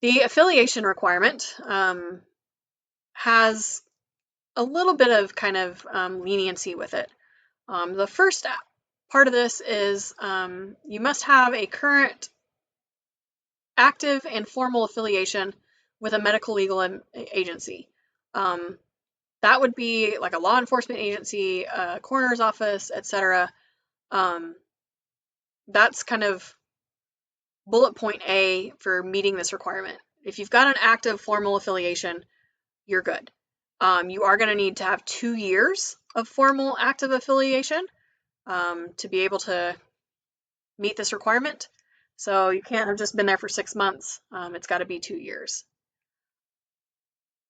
The affiliation requirement has a little bit of kind of leniency with it. The first part of this is you must have a current active and formal affiliation with a medical legal agency. That would be like a law enforcement agency, a coroner's office, etc. That's kind of bullet point A for meeting this requirement. If you've got an active formal affiliation, you're good. You are going to need to have 2 years of formal active affiliation to be able to meet this requirement. So you can't have just been there for 6 months. It's got to be 2 years.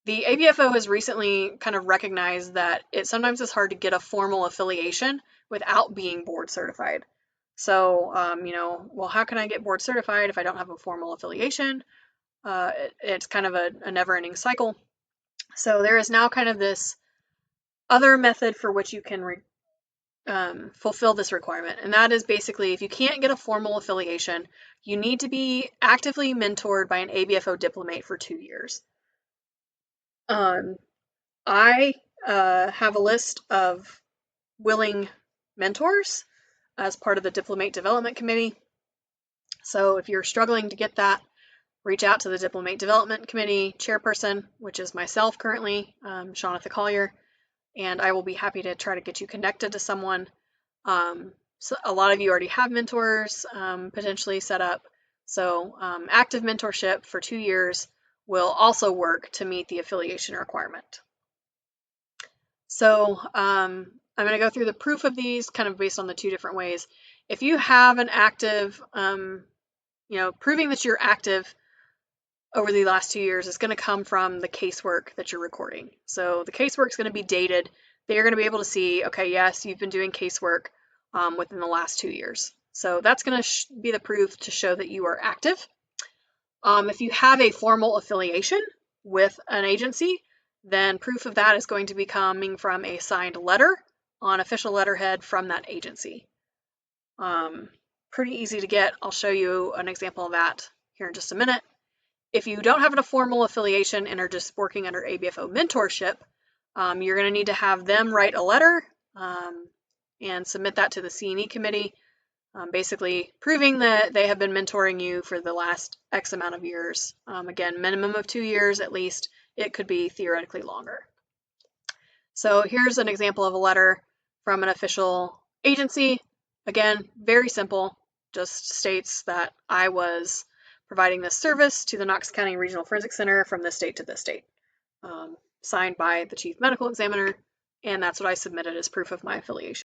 The ABFO has recently kind of recognized that it sometimes is hard to get a formal affiliation without being board certified. So, well, how can I get board certified if I don't have a formal affiliation? It's kind of a never-ending cycle. So there is now kind of this other method for which you can fulfill this requirement. And that is basically, if you can't get a formal affiliation, you need to be actively mentored by an ABFO diplomate for 2 years. I have a list of willing mentors as part of the Diplomate Development Committee. So if you're struggling to get that, reach out to the Diplomate Development Committee chairperson, which is myself currently, Shawnatha Collier, and I will be happy to try to get you connected to someone. So a lot of you already have mentors potentially set up. So active mentorship for 2 years will also work to meet the affiliation requirement. So I'm going to go through the proof of these kind of based on the 2 different ways. If you have an active, proving that you're active over the last 2 years is going to come from the casework that you're recording. So the casework is going to be dated. They're going to be able to see, okay, yes, you've been doing casework within the last 2 years. So that's going to be the proof to show that you are active. If you have a formal affiliation with an agency, then proof of that is going to be coming from a signed letter on official letterhead from that agency. Pretty easy to get. I'll show you an example of that here in just a minute. If you don't have a formal affiliation and are just working under ABFO mentorship, you're going to need to have them write a letter and submit that to the C&E committee, basically proving that they have been mentoring you for the last X amount of years. Again, minimum of 2 years at least. It could be theoretically longer. So here's an example of a letter from an official agency. Again, very simple, just states that I was providing this service to the Knox County Regional Forensic Center from this date to this date. Signed by the Chief Medical Examiner, and that's what I submitted as proof of my affiliation.